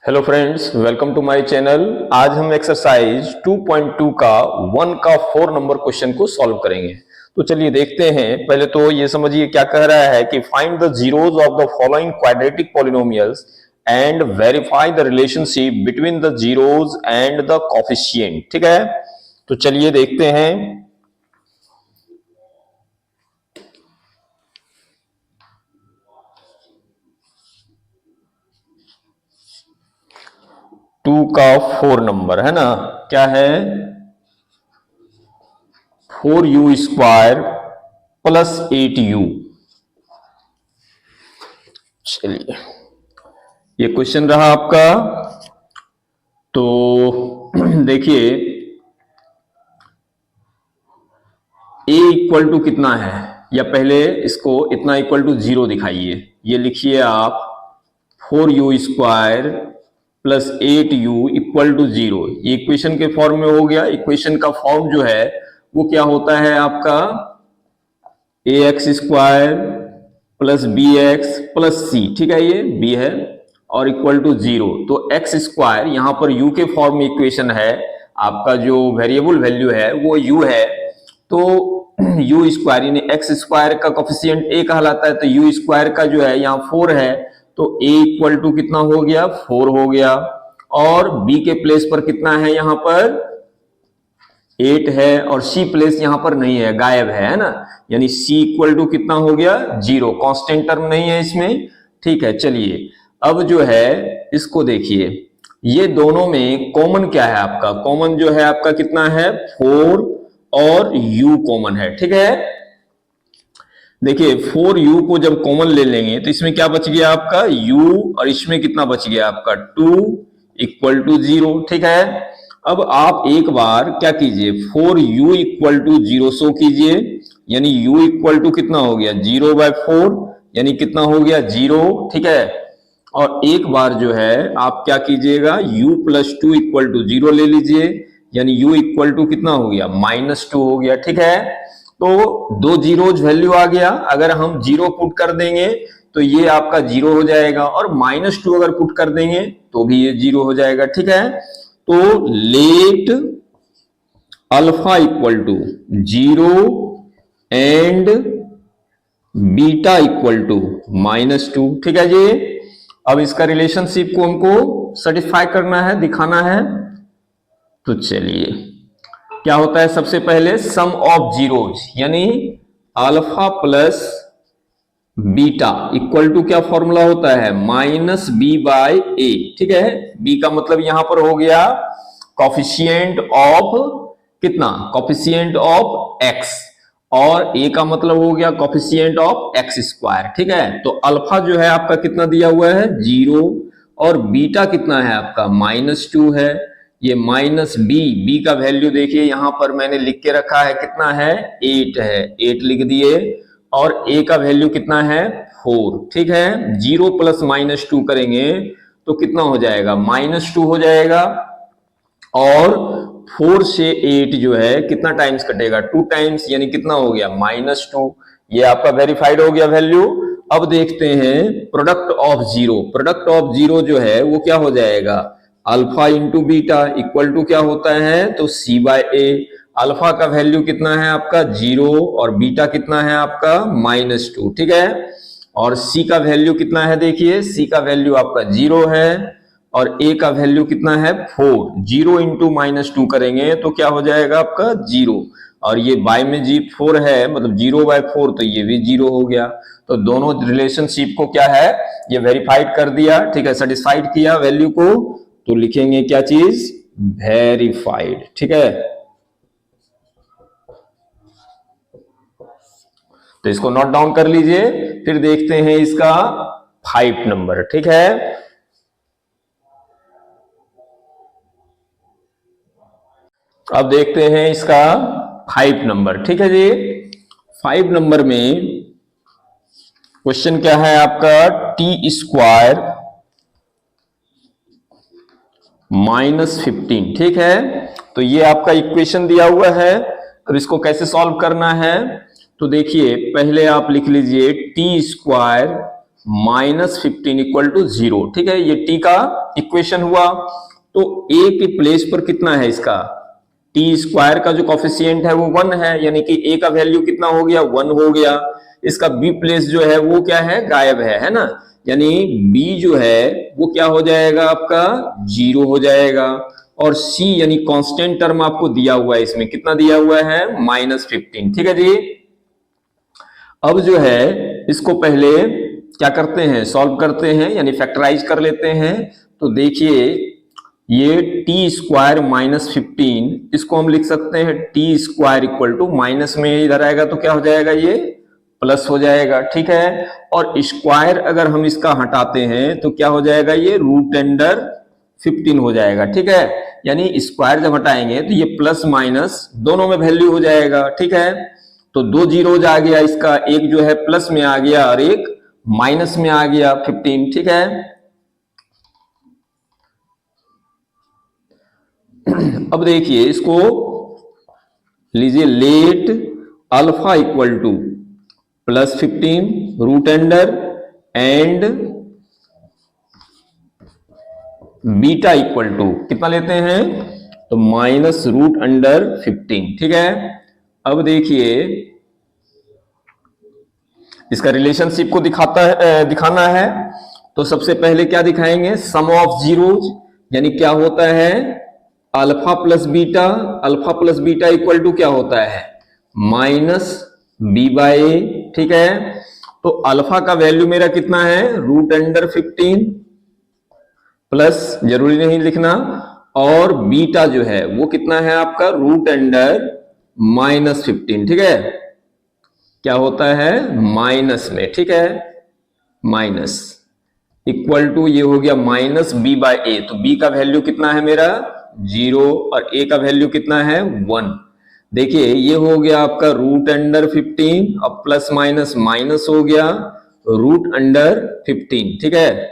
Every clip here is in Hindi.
Hello friends, welcome to my channel. आज हम एक्सरसाइज 2.2 का 1 का 4 नंबर क्वेश्चन को सॉल्व करेंगे। तो चलिए देखते हैं। पहले तो ये समझिए क्या कह रहा है कि find the zeros of the following quadratic polynomials and verify the relationship between the zeros and the coefficient. ठीक है, तो चलिए देखते हैं। 2 का 4 नंबर है ना, क्या है? 4u² plus 8u। चलिए, ये क्वेश्चन रहा आपका। तो देखिए, a इक्वल टू कितना है, या पहले इसको इतना इक्वल टू 0 दिखाइए। ये लिखिए आप 4u² plus 8u equal to 0। ये इक्वेशन के फॉर्म में हो गया। इक्वेशन का फॉर्म जो है वो क्या होता है आपका? ax² plus bx plus c। ठीक है, ये b है और इक्वल टू 0। तो x² यहां पर u के फॉर्म में इक्वेशन है। आपका जो वेरिएबल वैल्यू है वो u है, तो u² यानी x² का कोफिशिएंट a कहलाता है। तो u² का जो है यहाँ 4 है, तो a इक्वल टू कितना हो गया? 4 हो गया। और b के प्लेस पर कितना है? यहाँ पर 8 है, और c प्लेस यहां पर नहीं है, गायब है ना। यानी c इक्वल टू कितना हो गया? 0। कांस्टेंट टर्म नहीं है इसमें। ठीक है, चलिए अब जो है इसको देखिए। ये दोनों में कॉमन क्या है आपका? कॉमन जो है आपका कितना है? 4 और u कॉमन है। ठीक है, देखिए 4u को जब कॉमन ले लेंगे तो इसमें क्या बच गया आपका? u, और इसमें कितना बच गया आपका? 2 इक्वल टू 0। ठीक है, अब आप एक बार क्या कीजिए, 4u इक्वल टू 0 शो कीजिए। यानी u इक्वल टू कितना हो गया? 0/4, यानी कितना हो गया? 0। ठीक है, और एक बार जो है आप क्या कीजिएगा, u प्लस 2 इक्वल टू 0 ले लीजिए। यानी u इक्वल टू कितना हो गया? -2 हो गया। ठीक है, तो दो जीरोज वैल्यू आ गया। अगर हम 0 पुट कर देंगे तो ये आपका 0 हो जाएगा, और -2 अगर पुट कर देंगे तो भी ये 0 हो जाएगा। ठीक है, तो let alpha equal to 0 and beta equal to -2। ठीक है जी, अब इसका रिलेशनशिप को हमको सेटिस्फाई करना है, दिखाना है। तो चलिए क्या होता है, सबसे पहले सम ऑफ जीरोज, यानी alpha plus beta equal to क्या फॉर्मूला होता है? -b/a। ठीक है, b का मतलब यहां पर हो गया कोफिशिएंट ऑफ कितना? कोफिशिएंट ऑफ x, और a का मतलब हो गया कोफिशिएंट ऑफ x²। ठीक है, तो अल्फा जो है आपका कितना दिया हुआ है? 0, और बीटा कितना है आपका? -2 है। ये -b का वैल्यू देखिए यहां पर मैंने लिख के रखा है, कितना है? 8 है, 8 लिख दिए। और a का वैल्यू कितना है? 4। ठीक है, 0 प्लस -2 करेंगे तो कितना हो जाएगा? -2 हो जाएगा। और 4 से 8 जो है कितना टाइम्स कटेगा? 2 टाइम्स, यानी कितना हो गया? -2। ये आपका वेरीफाइड हो गया वैल्यू। अब देखते हैं प्रोडक्ट ऑफ 0। प्रोडक्ट ऑफ 0 जो है वो क्या हो जाएगा? Alpha into beta equal to क्या होता है? तो c/a। अल्फा का वैल्यू कितना है आपका? 0, और बीटा कितना है आपका? -2। ठीक है, और c का वैल्यू कितना है? देखिए c का वैल्यू आपका 0 है, और a का वैल्यू कितना है? 4। 0 इंटू -2 करेंगे तो क्या हो जाएगा आपका? 0, और ये बाय में 4 है, मतलब 0/4, तो ये भी 0 हो गया। तो दोनों रिलेशनशिप को क्या है, ये वेरीफाइड कर दिया। ठीक है, सेटिस्फाइड किया वैल्यू को। तो लिखेंगे क्या चीज? वेरीफाइड। ठीक है, तो इसको नोट डाउन कर लीजिए। फिर देखते हैं इसका 5 नंबर। ठीक है, अब देखते हैं इसका 5 नंबर। ठीक है जी, 5 नंबर में क्वेश्चन क्या है आपका? t² -15। ठीक है, तो ये आपका इक्वेशन दिया हुआ है। अब इसको कैसे सॉल्व करना है? तो देखिए पहले आप लिख लीजिए t² -15 इक्वल टू 0। ठीक है, ये टी का इक्वेशन हुआ। तो ए के प्लेस पर कितना है इसका, टी स्क्वायर का जो कॉफिशिएंट है वो 1 है, यानी कि ए का वैल्यू कितना हो गया, 1 हो गया। इसका बी प्लेस जो है वो क्या है, गायब है ना, यानी बी जो है वो क्या हो जाएगा आपका, 0 हो जाएगा। और सी यानी कांस्टेंट टर्म आपको दिया हुआ है, इसमें कितना दिया हुआ है, -15। ठीक है जी। अब जो है इसको पहले क्या करते हैं, सॉल्व करते हैं, यानी फैक्टराइज कर लेते हैं। तो देखिए ये टी स्क्वायर -15, इसको हम लिख सकते हैं T square equal to, minus में इधर आएगा तो क्या हो जाएगा, ये प्लस हो जाएगा। ठीक है, और स्क्वायर अगर हम इसका हटाते हैं तो क्या हो जाएगा, ये √15 हो जाएगा। ठीक है, यानी स्क्वायर जब हटाएंगे तो ये प्लस माइनस दोनों में वैल्यू हो जाएगा। ठीक है, तो 2 जीरोज आ गया इसका, एक जो है प्लस में आ गया और एक माइनस में आ गया 15। ठीक है, अब देखिए इसको लीजिए, let alpha equal to +15 root under and beta equal to कितना लेते हैं, तो -√15। ठीक है, अब देखिए इसका रिलेशनशिप को दिखाना है। तो सबसे पहले क्या दिखाएंगे, सम ऑफ जीरोज, यानी क्या होता है, alpha plus beta equal to क्या होता है, -b/a। ठीक है, तो अल्फा का वैल्यू मेरा कितना है, √15 प्लस, जरूरी नहीं लिखना, और बीटा जो है वो कितना है आपका, √−15। ठीक है, क्या होता है, माइनस में। ठीक है, माइनस इक्वल टू ये हो गया -b/a। तो b का वैल्यू कितना है मेरा, 0, और a का वैल्यू कितना है, 1। देखिए ये हो गया आपका √15, अब प्लस माइनस माइनस हो गया √15। ठीक है,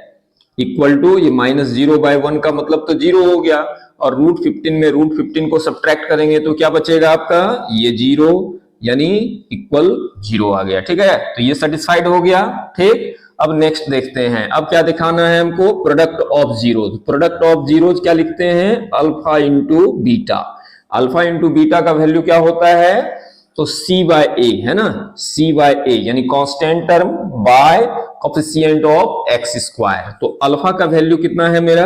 इक्वल टू ये -0/1 का मतलब तो 0 हो गया, और √15 में √15 को सब्ट्रैक्ट करेंगे तो क्या बचेगा आपका, ये 0, यानी इक्वल 0 आ गया। ठीक है, तो ये सेटिस्फाइड हो गया। ठीक, अब नेक्स्ट देखते हैं, अब क्या दिखाना है हमको, product of zeros. Product of zeros क्या लिखते हैं, alpha into beta. Alpha into beta का वैल्यू क्या होता है, तो c/a है ना, c/a यानी constant term by coefficient of x square. तो अल्फा का वैल्यू कितना है मेरा,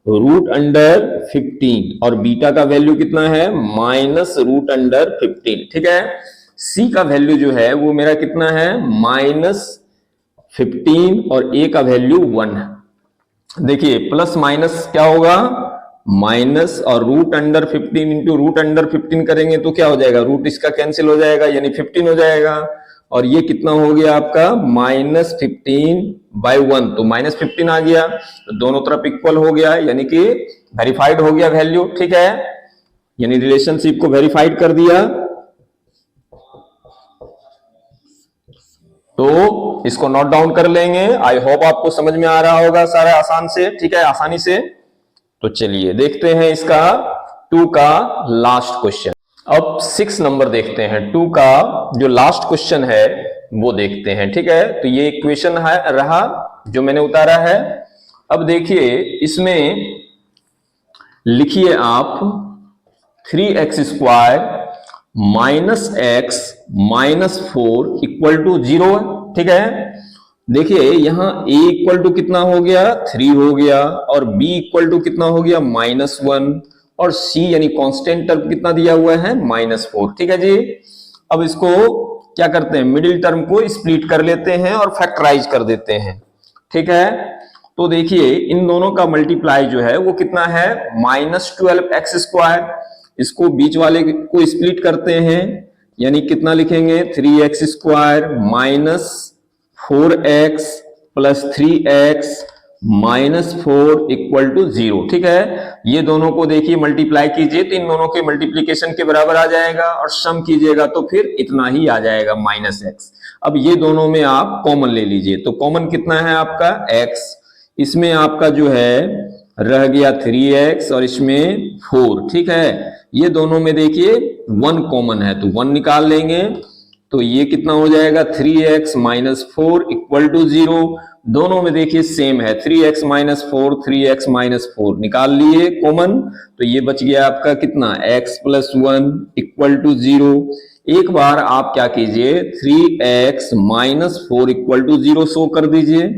√15, और बीटा का वैल्यू कितना है, -√15। ठीक है, c का वैल्यू जो है वो मेरा कितना है, -15, और a का वैल्यू 1। देखिए प्लस माइनस क्या होगा, माइनस, और √15 इंटू √15 करेंगे तो क्या हो जाएगा, रूट इसका कैंसिल हो जाएगा, यानी 15 हो जाएगा। और ये कितना हो गया आपका, -15/1, तो -15 आ गया, तो दोनों तरफ इक्वल हो गया, यानी कि वेरीफाइड हो गया वैल्यू। ठीक है, यानी रिलेशनशिप को वेरीफाइड कर दिया। तो इसको नोट डाउन कर लेंगे। आई होप आपको समझ में आ रहा होगा सारा आसान से। ठीक है, आसानी से। तो चलिए देखते हैं इसका 2 का लास्ट क्वेश्चन। अब 6 नंबर देखते हैं, 2 का जो लास्ट क्वेश्चन है वो देखते हैं। ठीक है, तो ये इक्वेशन है रहा जो मैंने उतारा है। अब देखिए इसमें लिखिए आप 3x² -x -4 इक्वल टू 0। ठीक है, देखिए यहां a इक्वल टू कितना हो गया, 3 हो गया, और b इक्वल टू कितना हो गया, -1, और c यानी कांस्टेंट टर्म कितना दिया हुआ है, -4। ठीक है जी, अब इसको क्या करते हैं, मिडिल टर्म को स्प्लिट कर लेते हैं और फैक्टराइज कर देते हैं। ठीक है, तो देखिए इन दोनों का मल्टीप्लाई जो है वो कितना है, -12x²। इसको बीच वाले को स्प्लिट करते हैं, यानी कितना लिखेंगे, 3x² -4x + 3x -4 equal to 0। ठीक है, ये दोनों को देखिए मल्टीप्लाई कीजिए तो इन दोनों के मल्टीप्लीकेशन के बराबर आ जाएगा, और सम कीजिएगा तो फिर इतना ही आ जाएगा -x। अब ये दोनों में आप कॉमन ले लीजिए, तो कॉमन कितना है आपका, x। इसमें आपका जो है रह गया 3x और इसमें 4। ठीक है, ये दोनों में देखिए 1 कॉमन है, तो 1 निकाल लेंगे तो ये कितना हो जाएगा 3x माइनस 4 इक्वल टू 0। दोनों में देखिए सेम है, 3x माइनस 4, 3x माइनस 4 निकाल लिए कॉमन, तो ये बच गया आपका कितना x प्लस 1 इक्वल टू 0। एक बार आप क्या कीजिए 3x minus 4 equal to 0 show कर दीजिए,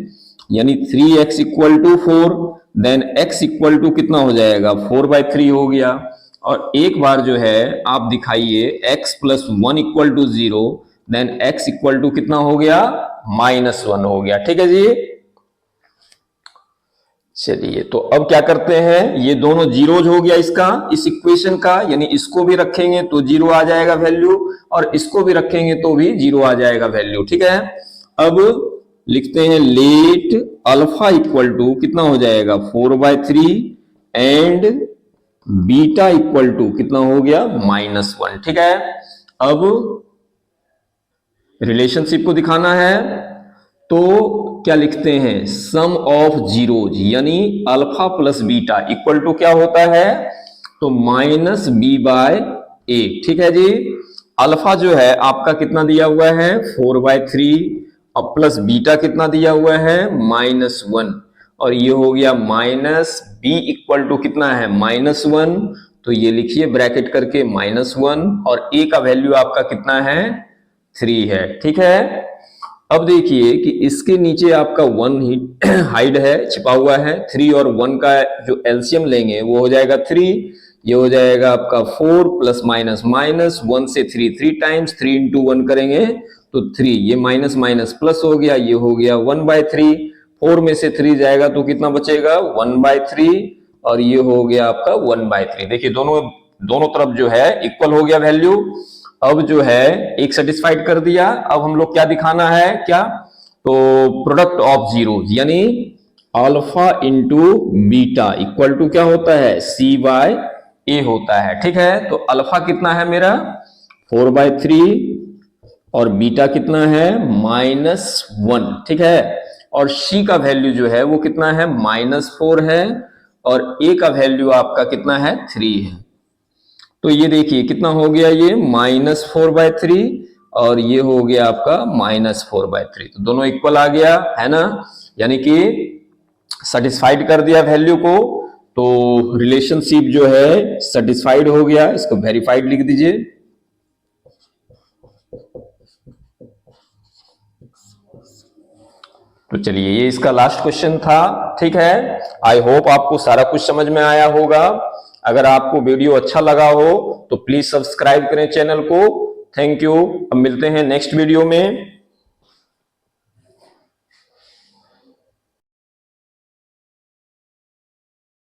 यानी 3x equal to 4, then x equal to कितना हो जाएगा 4/3 हो गया। और एक बार जो है आप दिखाइए x plus 1 equal to 0, then x equal to कितना हो गया -1 हो गया। ठीक है जी, चलिए तो अब क्या करते हैं, ये दोनों जीरोज हो गया इसका, इस इक्वेशन का, यानी इसको भी रखेंगे तो 0 आ जाएगा वैल्यू, और इसको भी रखेंगे तो भी 0 आ जाएगा वैल्यू। ठीक है, अब लिखते हैं लेट अल्फा इक्वल टू कितना हो जाएगा 4/3 एंड बीटा इक्वल टू कितना हो गया -1। ठीक है, अब रिलेशनशिप को दिखाना है, तो क्या लिखते हैं सम ऑफ जीरोज, यानी alpha plus beta equal to क्या होता है, तो -b/a। ठीक है जी, अल्फा जो है आपका कितना दिया हुआ है 4/3, और प्लस बीटा कितना दिया हुआ है -1, और ये हो गया -b इक्वल टू कितना है -1, तो ये लिखिए ब्रैकेट करके -1, और a का वैल्यू आपका कितना है 3 है। ठीक है, अब देखिए कि इसके नीचे आपका 1 ही हाइड है, छिपा हुआ है, 3 और 1 का जो एलसीएम लेंगे वो हो जाएगा 3, ये हो जाएगा आपका 4 प्लस माइनस माइनस 1 से 3 टाइम्स, 3 इंटू 1 करेंगे तो 3, ये माइनस माइनस प्लस हो गया, ये हो गया 1/3, 4 में से 3 जाएगा तो कितना बचेगा 1/3, और ये हो गया आपका 1/3। देखिए दोनों तरफ जो है इक्वल हो गया वैल्यू। अब जो है एक सेटिस्फाइड कर दिया, अब हम लोग क्या दिखाना है, क्या, तो प्रोडक्ट ऑफ जीरो, यानी alpha into beta equal to क्या होता है c/a होता है। ठीक है, तो अल्फा कितना है मेरा 4/3 और बीटा कितना है -1। ठीक है, और c का वैल्यू जो है वो कितना है -4 है, और a का वैल्यू आपका कितना है 3 है। तो ये देखिए कितना हो गया, ये -4/3 और ये हो गया आपका -4/3, तो दोनों इक्वल आ गया है ना, यानी कि सेटिस्फाइड कर दिया वैल्यू को, तो रिलेशनशिप जो है सेटिस्फाइड हो गया, इसको वेरीफाइड लिख दीजिए। तो चलिए ये इसका लास्ट क्वेश्चन था। ठीक है, आई होप आपको सारा कुछ समझ में आया होगा। अगर आपको वीडियो अच्छा लगा हो तो प्लीज सब्सक्राइब करें चैनल को। थैंक यू, अब मिलते हैं नेक्स्ट वीडियो में।